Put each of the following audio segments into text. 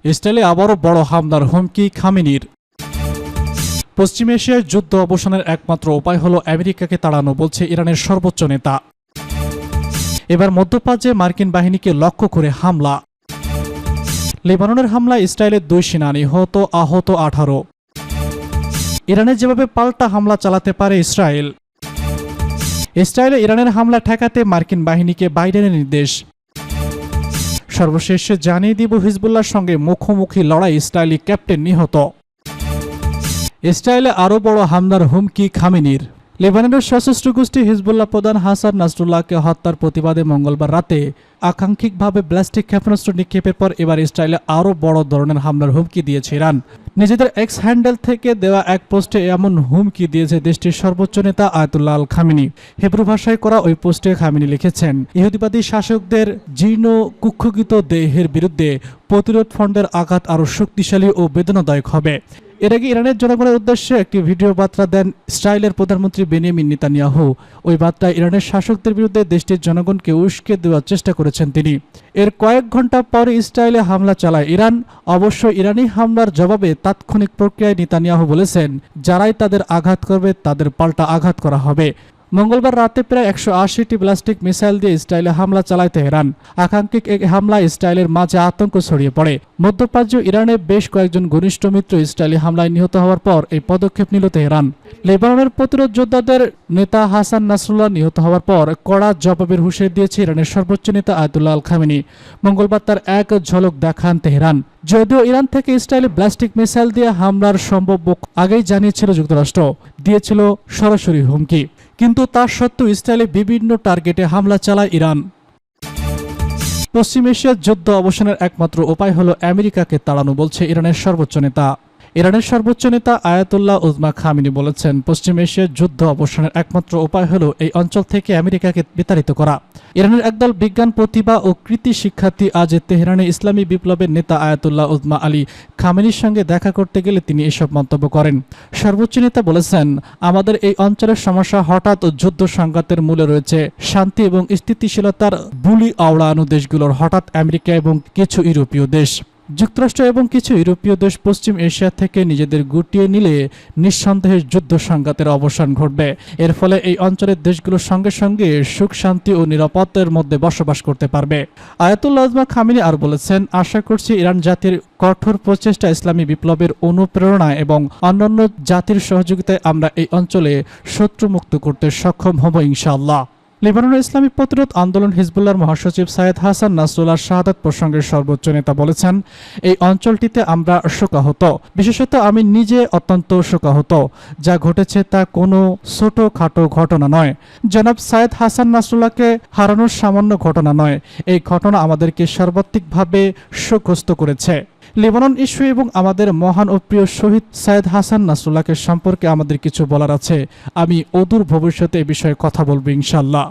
ইসরায়েলে আবারও বড় হামলার হুমকি খামেনির। পশ্চিম এশিয়ায় যুদ্ধ অবসানের একমাত্র উপায় হল আমেরিকাকে তাড়ানো, বলছে ইরানের সর্বোচ্চ নেতা। এবার মধ্যপ্রাচ্যে মার্কিন বাহিনীকে লক্ষ্য করে হামলা। লেবাননের হামলায় ইসরায়েলের 2 সেনা নিহত, আহত 18। ইরানে যেভাবে পাল্টা হামলা চালাতে পারে ইসরায়েল। ইসরায়েলে ইরানের হামলা ঠেকাতে মার্কিন বাহিনীকে বাইডেনের নির্দেশ। সর্বশেষ জানিয়ে দিব হিজবুল্লাহর সঙ্গে মুখোমুখি লড়াই, ইসরায়েলি ক্যাপ্টেন নিহত। ইসরায়েলে আরও বড় হামলার হুমকি খামেনির। লেবাননের সশস্ত্র গোষ্ঠী হিজবুল্লাহ প্রধান হাসান নাসরুল্লাহকে হত্যার প্রতিবাদে মঙ্গলবার রাতে আকাঙ্ক্ষিকভাবে ব্যালিস্টিক ক্ষেপণাস্ত্র নিক্ষেপের পর এবার ইসরায়েলে আরও বড় ধরনের হামলার হুমকি দিয়েছে ইরান। নিজেদের এক্স হ্যান্ডেল থেকে দেওয়া এক পোস্টে এমন হুমকি দিয়েছে দেশটির সর্বোচ্চ নেতা আয়াতুল্লাহ আল খামেনি। হেব্রু ভাষায় করা ওই পোস্টে খামেনি লিখেছেন, ইহুদিবাদী শাসকদের জীর্ণ কুক্ষিগত দেহের বিরুদ্ধে প্রতিরোধ ফ্রন্টের আঘাত আরও শক্তিশালী ও বেদনাদায়ক হবে। এর আগে ইরানের জনগণের উদ্দেশ্যে একটি ভিডিও বার্তা দেন ইসরায়েলের প্রধানমন্ত্রী বেনিয়ামিন নেতানিয়াহু। ওই বার্তায় ইরানের শাসকদের বিরুদ্ধে দেশটির জনগণকে উস্কে দেওয়ার চেষ্টা করেছেন তিনি। এর কয়েক ঘন্টা পরে ইসরায়েলে হামলা চালায় ইরান। অবশ্য ইরানি হামলার জবাবে তাৎক্ষণিক প্রক্রিয়ায় নেতানিয়াহু বলেছেন, যারাই তাদের আঘাত করবে তাদের পাল্টা আঘাত করা হবে। মঙ্গলবার রাতে প্রায় 180টি ব্যালিস্টিক মিসাইল দিয়ে ইসরায়েলে হামলা চালায় তেহরান। আকাঙ্ক্ষিক এই হামলায় ইসরায়েলের মাঝে আতঙ্ক ছড়িয়ে পড়ে। মধ্যপ্রাচ্য ইরানের বেশ কয়েকজন ঘনিষ্ঠ মিত্র ইসরায়েলি হামলায় নিহত হওয়ার পর এই পদক্ষেপ নিল তেহরান। লেবাননের প্রতিরোধ যোদ্ধাদের নেতা হাসান নাসরুল্লাহ নিহত হওয়ার পর কড়া জবাবের হুঁশিয়ারি দিয়েছে ইরানের সর্বোচ্চ নেতা আয়াতুল্লাহ আল খামেনি। মঙ্গলবার তার এক ঝলক দেখান তেহরান। যদিও ইরান থেকে ইসরায়েলে ব্যালিস্টিক মিসাইল দিয়ে হামলার সম্ভাব্য আগেই জানিয়েছিল যুক্তরাষ্ট্র, দিয়েছিল সরাসরি হুমকি, কিন্তু তার সত্ত্বেও ইসরায়েলে বিভিন্ন টার্গেটে হামলা চালায় ইরান। পশ্চিম এশিয়ার যুদ্ধ অবসানের একমাত্র উপায় হল আমেরিকাকে তাড়ানো, বলছে ইরানের সর্বোচ্চ নেতা। ইরানের সর্বোচ্চ নেতা আয়াতুল্লাহ উজমা খামেনি বলেছেন, পশ্চিম এশিয়ার যুদ্ধ অবসানের একমাত্র উপায় হল এই অঞ্চল থেকে আমেরিকাকে বিতাড়িত করা। ইরানের একদল বিজ্ঞান প্রতিভা ও কৃতি শিক্ষার্থী আজ তেহরানে ইসলামী বিপ্লবের নেতা আয়াতুল্লাহ উজমা আলী খামেনির সঙ্গে দেখা করতে গেলে তিনি এসব মন্তব্য করেন। সর্বোচ্চ নেতা বলেছেন, আমাদের এই অঞ্চলের সমস্যা হঠাৎ যুদ্ধ সংঘাতের মূলে রয়েছে শান্তি এবং স্থিতিশীলতার বুলি আওড়ানো দেশগুলোর হঠাৎ আমেরিকা এবং কিছু ইউরোপীয় দেশ। যুক্তরাষ্ট্র এবং কিছু ইউরোপীয় দেশ পশ্চিম এশিয়া থেকে নিজেদের গুটিয়ে নিলে নিঃসন্দেহে যুদ্ধ সংঘাতের অবসান ঘটবে। এর ফলে এই অঞ্চলের দেশগুলোর সঙ্গে সঙ্গে সুখ শান্তি ও নিরাপত্তার মধ্যে বসবাস করতে পারবে। আয়াতুল্লাহ উজমা খামেনি আর বলেছেন, আশা করছি ইরান জাতির কঠোর প্রচেষ্টা, ইসলামী বিপ্লবের অনুপ্রেরণা এবং অন্যান্য জাতির সহযোগিতায় আমরা এই অঞ্চলে শত্রুমুক্ত করতে সক্ষম হব ইনশাআল্লাহ। লেবাননের ইসলামী প্রতিরোধ আন্দোলন হিজবুল্লাহর মহাসচিব সাইয়েদ হাসান নাসরুল্লাহর শাহাদাত প্রসঙ্গে সর্বোচ্চ নেতা বলেছেন, এই অঞ্চলটিতে আমরা শোকাহত, বিশেষত আমি নিজে অত্যন্ত শোকাহত। যা ঘটেছে তা কোনো ছোটখাটো ঘটনা নয়। জনাব সাইয়েদ হাসান নাসরুল্লাহকে হারানোর সামান্য ঘটনা নয়, এই ঘটনা আমাদেরকে সর্বাত্মকভাবে শোকগ্রস্ত করেছে। লেবানন ইস্যু এবং আমাদের মহান ও প্রিয় শহীদ সাইয়েদ হাসান নাসরুল্লাহকে সম্পর্কে আমাদের কিছু বলার আছে। আমি অদূর ভবিষ্যতে এ বিষয়ে কথা বলবো ইনশাআল্লাহ।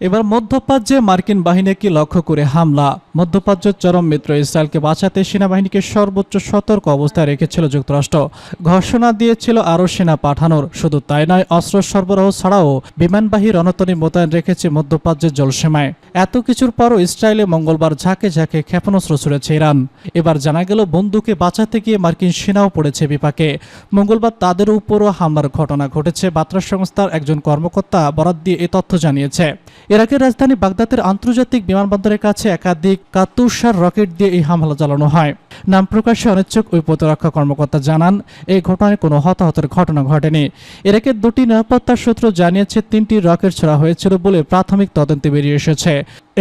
এবার মধ্যপ্রাচ্যে মার্কিন বাহিনীকে লক্ষ্য করে হামলা। মধ্যপ্রাচ্যের চরম মিত্র ইসরায়েলকে বাঁচাতে সেনাবাহিনীকে সর্বোচ্চ সতর্ক অবস্থায় রেখেছিল যুক্তরাষ্ট্র। ঘোষণা দিয়েছিল আরও সেনা পাঠানোর। শুধু তাই নয়, অস্ত্র সরবরাহ ছাড়াও বিমানবাহী রণতরী মোতায়েন রেখেছে মধ্যপ্রাচ্যের জলসীমায়। এত কিছুর পরও ইসরায়েলে মঙ্গলবার ঝাঁকে ঝাঁকে ক্ষেপণাস্ত্র ছুড়েছে ইরান। এবার জানা গেল বন্দুকে বাঁচাতে গিয়ে মার্কিন সেনাও পড়েছে বিপাকে। মঙ্গলবার তাদের উপরও হামলার ঘটনা ঘটেছে। বার্তা সংস্থার একজন কর্মকর্তা বরাত দিয়ে এ তথ্য জানিয়েছে। ইরাকের রাজধানী বাগদাদের আন্তর্জাতিক বিমানবন্দরের কাছে একাধিক কাতুষার রকেট দিয়ে এই হামলা চালানো হয়। নাম প্রকাশে অনিচ্ছুক ওই প্রতিরক্ষা কর্মকর্তা জানান, এই ঘটনায় কোনো হতাহতের ঘটনা ঘটেনি। ইরাকের দুটি নিরাপত্তা সূত্র জানিয়েছে 3টি রকেট ছোড়া হয়েছিল বলে প্রাথমিক তদন্তে বেরিয়ে এসেছে।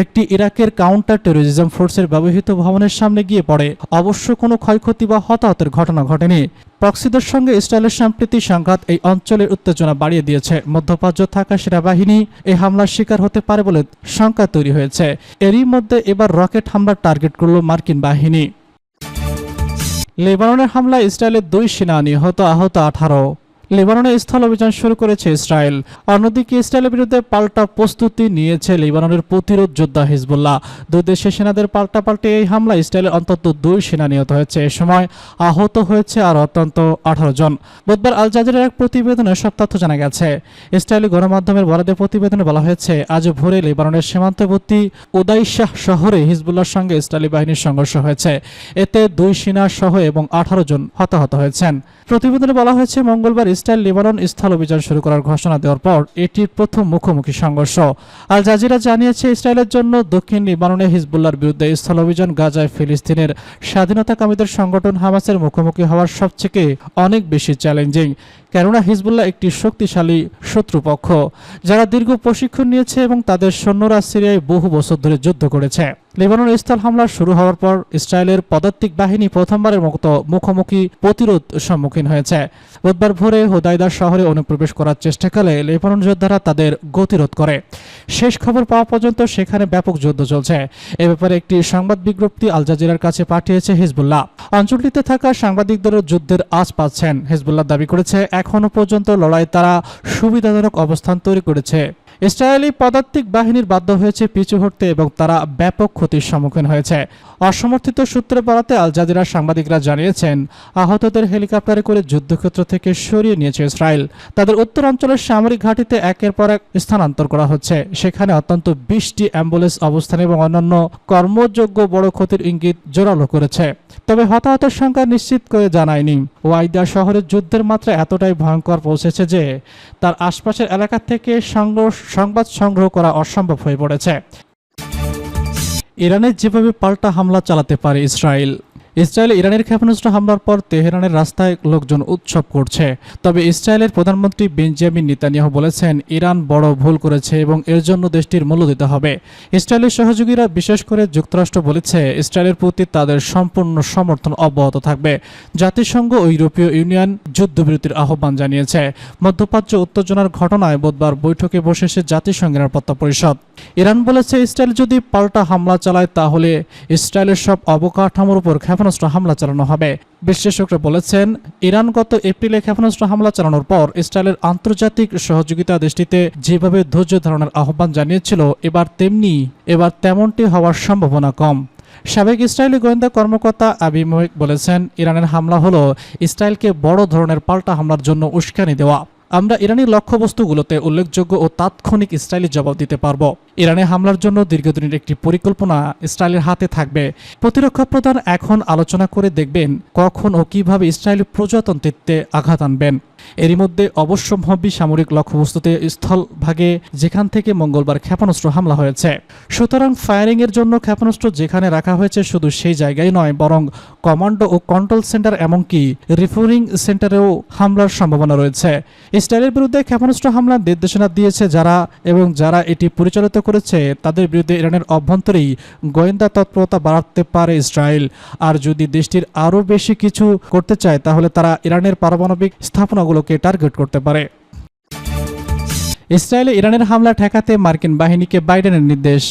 একটি ইরাকের কাউন্টার টেরোরিজম ফোর্সের ব্যবহৃত ভবনের সামনে গিয়ে পড়ে। অবশ্য কোনো ক্ষয়ক্ষতি বা হতাহতের ঘটনা ঘটেনি। প্রক্সিদের সঙ্গে ইসরায়েলের সাম্প্রতিক সংঘাত এই অঞ্চলের উত্তেজনা বাড়িয়ে দিয়েছে। মধ্যপ্রাচ্যে থাকা সেনাবাহিনী এই হামলার শিকার হতে পারে বলে শঙ্কা তৈরি হয়েছে। এরই মধ্যে এবার রকেট হামলার টার্গেট করল মার্কিন বাহিনী। লেবাননের হামলায় ইসরায়েলের 2 সেনা নিহত, আহত 18। লেবাননে স্থল অভিযান শুরু করেছে ইসরায়েল। অন্যদিকে ইসরায়েলের বিরুদ্ধে পাল্টা প্রস্তুতি নিয়েছে লেবাননের প্রতিরোধ যোদ্ধা হিজবুল্লাহ। দুই দেশের সেনাদের পাল্টাপাল্টি এই হামলায় ইসরায়েলের অন্তত 2 সেনা নিহত হয়েছে। এ সময় আহত হয়েছে আর অত্যন্ত 18 জন। বুধবার আল জাজিরার এক প্রতিবেদনে সব তথ্য জানা গেছে। ইসরায়েলি গণমাধ্যমের বরাতে প্রতিবেদনে বলা হয়েছে, আজ ভোরে লেবাননের সীমান্তবর্তী উদাইশাহ শহরে হিজবুল্লাহর সঙ্গে ইসরায়েলি বাহিনীর সংঘর্ষ হয়েছে। এতে 2 সেনা সহ এবং 18 জন হতাহত হয়েছেন। প্রতিবেদনে বলা হয়েছে, মঙ্গলবার ইসরায়েল লেবানন স্থল অভিযান শুরু করার ঘোষণা দেওয়ার পর এটির প্রথম মুখোমুখি সংঘর্ষ। আল জাজিরা জানিয়েছে, ইসরায়েলের জন্য দক্ষিণ লেবাননে হিজবুল্লাহর বিরুদ্ধে স্থল অভিযান গাজায় ফিলিস্তিনের স্বাধীনতাকামীদের সংগঠন হামাসের মুখোমুখি হওয়ার সবচেয়ে অনেক বেশি চ্যালেঞ্জিং, কেননা হিজবুল্লাহ একটি শক্তিশালী শত্রুপক্ষ যারা দীর্ঘ প্রশিক্ষণ নিয়েছে এবং তাদের সৈন্যরা সিরিয়ায় বহু বছর ধরে যুদ্ধ করেছে। লেবাননের স্থল হামলা শুরু হওয়ার পর ইসরায়েলের পদাতিক বাহিনী প্রথমবারের মতো মুখোমুখি প্রতিরোধ সম্মুখীন হয়েছে। বুধবার ভোরে হোদাইদা শহরে অনুপ্রবেশ করার চেষ্টাকালে লেবানন যোদ্ধারা তাদের গতিরোধ করে। শেষ খবর পাওয়া পর্যন্ত সেখানে ব্যাপক যুদ্ধ চলছে। এ ব্যাপারে একটি সংবাদ বিজ্ঞপ্তি আল জাজিরার কাছে পাঠিয়েছে হিজবুল্লাহ। অঞ্চলটিতে থাকা সাংবাদিকদেরও যুদ্ধের আঁচ পাচ্ছেন। হিজবুল্লাহ দাবি করেছে, এখনও পর্যন্ত লড়াই তারা সুবিধাজনক অবস্থান তৈরি করেছে। ইসরায়েলি পদাতিক বাহিনীর বাধ্য হয়েছে পিছু হটতে এবং তারা ব্যাপক ক্ষতির সম্মুখীন হয়েছে। অসমর্থিত সূত্রে বরাতে আল জাজিরার সাংবাদিকরা জানিয়েছেন, আহতদের হেলিকপ্টারে করে যুদ্ধক্ষেত্র থেকে সরিয়ে নিয়েছে ইসরায়েল। তাদের উত্তর অঞ্চলের সামরিক ঘাঁটিতে একের পর এক স্থানান্তর করা হচ্ছে। সেখানে অত্যন্ত 20টি অ্যাম্বুলেন্স অবস্থান এবং অন্যান্য কর্মযোগ্য বড় ক্ষতির ইঙ্গিত জোরালো করেছে। তবে হতাহতের সংখ্যা নিশ্চিত করে জানায়নি। ওয়াইদা শহরের যুদ্ধের মাত্রা এতটাই ভয়ঙ্কর পৌঁছেছে যে তার আশপাশের এলাকা থেকে সংবাদ সংগ্রহ করা অসম্ভব হয়ে পড়েছে। ইরানে যেভাবে পাল্টা হামলা চালাতে পারে ইসরায়েল। ইসরায়েল ইরানের ক্ষেপণাস্ত্র হামলার পর তেহরানের রাস্তায় লোকজন উৎসব করছে। তবে ইসরায়েলের প্রধানমন্ত্রী বেঞ্জামিন নেতানিয়াহু বলেছেন, ইরান বড় ভুল করেছে এবং এর জন্য দেশটির মূল্য দিতে হবে। ইসরায়েলের সহযোগীরা বিশেষ করে যুক্তরাষ্ট্র বলেছে, ইসরায়েলের প্রতি তাদের সম্পূর্ণ সমর্থন অব্যাহত থাকবে। জাতিসংঘ ও ইউরোপীয় ইউনিয়ন যুদ্ধবিরতির আহ্বান জানিয়েছে। মধ্যপ্রাচ্য উত্তেজনার ঘটনায় বুধবার বৈঠকে বসেছে জাতিসংঘের নিরাপত্তা পরিষদ। ইরান বলেছে, ইসরায়েল যদি পাল্টা হামলা চালায় তাহলে ইসরায়েলের সব অবকাঠামোর উপর ক্ষেপণাস্ত্র হামলা চালানো হবে। বিশ্লেষকরা বলেছেন, ইরান গত এপ্রিলে ক্ষেপণাস্ত্র হামলা চালানোর পর ইসরায়েলের আন্তর্জাতিক সহযোগিতা দেশটিতে যেভাবে ধৈর্য ধারণের আহ্বান জানিয়েছিল, এবার তেমনটি হওয়ার সম্ভাবনা কম। সাবেক ইসরায়েলি গোয়েন্দা কর্মকর্তা আবি মোয়েক বলেছেন, ইরানের হামলা হলো ইসরায়েলকে বড় ধরনের পাল্টা হামলার জন্য উস্কানি দেওয়া। আমরা ইরানি লক্ষ্যবস্তুগুলোতে উল্লেখযোগ্য ও তাৎক্ষণিক ইসরায়েলি জবাব দিতে পারব। ইরানে হামলার জন্য দীর্ঘদিনের একটি পরিকল্পনা ইসরায়েলের হাতে থাকবে। প্রতিরক্ষা প্রধান এখন আলোচনা করে দেখবেন কখন ও কিভাবে ইসরায়েলি প্রজাতন্ত্রে আঘাত আনবেন। এরই মধ্যে অবশ্যম্ভাবী সামরিক লক্ষ্যবস্তুতে স্থলভাগে যেখান থেকে মঙ্গলবার ক্ষেপণাস্ত্র হামলা হয়েছে। সুতরাং ফায়ারিংয়ের জন্য ক্ষেপণাস্ত্র যেখানে রাখা হয়েছে শুধু সেই জায়গায় নয়, বরং কমান্ডো ও কন্ট্রোল সেন্টার এমনকি রিফিউজিং সেন্টারেও হামলার সম্ভাবনা রয়েছে। ইসরায়েলের বিরুদ্ধে ক্ষেপণাস্ত্র হামলার নির্দেশনা দিয়েছে যারা এটি পরিচালিত করেছে তাদের বিরুদ্ধে ইরানের অভ্যন্তরেই গোয়েন্দা তৎপরতা বাড়াতে পারে ইসরায়েল। আর যদি দেশটির আরও বেশি কিছু করতে চায় তাহলে তারা ইরানের পারমাণবিক স্থাপনাগুলোকে টার্গেট করতে পারে। ইসরায়েলে ইরানের হামলা ঠেকাতে মার্কিন বাহিনীকে বাইডেনের নির্দেশ।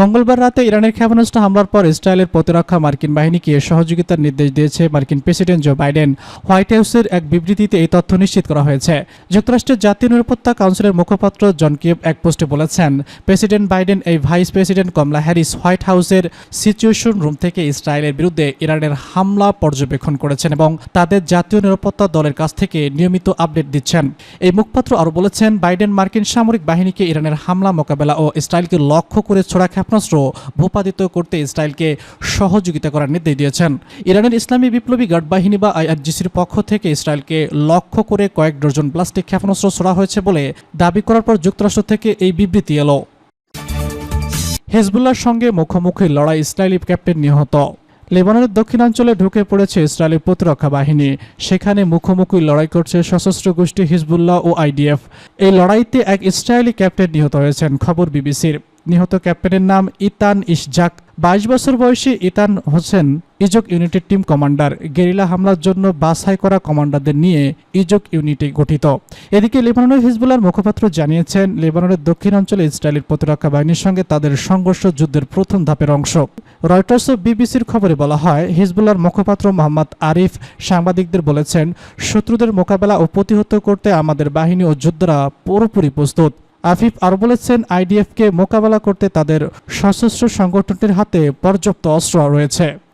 মঙ্গলবার রাতে ইরানের ক্ষেপণাস্ত্র হামলার পর ইসরায়েলের প্রতিরক্ষা মার্কিন বাহিনীকে সহযোগিতার নির্দেশ দিয়েছে মার্কিন প্রেসিডেন্ট জো বাইডেন। হোয়াইট হাউসের এক বিবৃতিতে এই তথ্য নিশ্চিত করা হয়েছে। যুক্তরাষ্ট্রের জাতীয় নিরাপত্তা কাউন্সিলের মুখপাত্র জন কিব এক পোস্টে বলেছেন, প্রেসিডেন্ট বাইডেন এই ভাইস প্রেসিডেন্ট কমলা হ্যারিস হোয়াইট হাউসের সিচুয়েশন রুম থেকে ইসরায়েলের বিরুদ্ধে ইরানের হামলা পর্যবেক্ষণ করেছেন এবং তাদের জাতীয় নিরাপত্তা দলের কাছ থেকে নিয়মিত আপডেট দিচ্ছেন। এই মুখপাত্র আরও বলেছেন, বাইডেন মার্কিন সামরিক বাহিনীকে ইরানের হামলা মোকাবেলা ও ইসরায়েলকে লক্ষ্য করে ছোড়া ক্ষেপণাস্ত্র ভূপাতিত করতে ইসরায়েলকে সহযোগিতা করার নির্দেশ দিয়েছেন। ইরানের ইসলামী বিপ্লবী গার্ড বাহিনী বা আইআরজিসির পক্ষ থেকে ইসরায়েলকে লক্ষ্য করে কয়েক ডজন প্লাস্টিক ক্ষেপণাস্ত্র ছোড়া হয়েছে বলে দাবি করার পর যুক্তরাষ্ট্র থেকে এই বিবৃতি এলো। হিজবুল্লাহর সঙ্গে মুখোমুখি লড়াই, ইসরায়েলি ক্যাপ্টেন নিহত। লেবাননের দক্ষিণাঞ্চলে ঢুকে পড়েছে ইসরায়েলি প্রতিরক্ষা বাহিনী। সেখানে মুখোমুখি লড়াই করছে সশস্ত্র গোষ্ঠী হিজবুল্লাহ ও আইডিএফ। এই লড়াইতে এক ইসরায়েলি ক্যাপ্টেন নিহত হয়েছেন। খবর বিবিসির। নিহত ক্যাপ্টেনের নাম ইতান ইশজাক 22 বছর বয়সী ইতান হোসেন ইজক ইউনিটের টিম কমান্ডার। গেরিলা হামলার জন্য বাছাই করা কমান্ডারদের নিয়ে ইজক ইউনিটে গঠিত। এদিকে লেবাননের হিজবুল্লাহর মুখপাত্র জানিয়েছেন, লেবাননের দক্ষিণ অঞ্চলে ইসরায়েলের প্রতিরক্ষা বাহিনীর সঙ্গে তাদের সংঘর্ষ যুদ্ধের প্রথম ধাপের অংশ। রয়টার্স ও বিবিসির খবরে বলা হয়, হিজবুল্লাহর মুখপাত্র মোহাম্মদ আরিফ সাংবাদিকদের বলেছেন, শত্রুদের মোকাবেলা ও প্রতিহত করতে আমাদের বাহিনী ও যোদ্ধারা পুরোপুরি প্রস্তুত। আফিফ আরও বলেছেন, আইডিএফকে মোকাবেলা করতে তাদের সশস্ত্র সংগঠনটির হাতে পর্যাপ্ত অস্ত্র রয়েছে।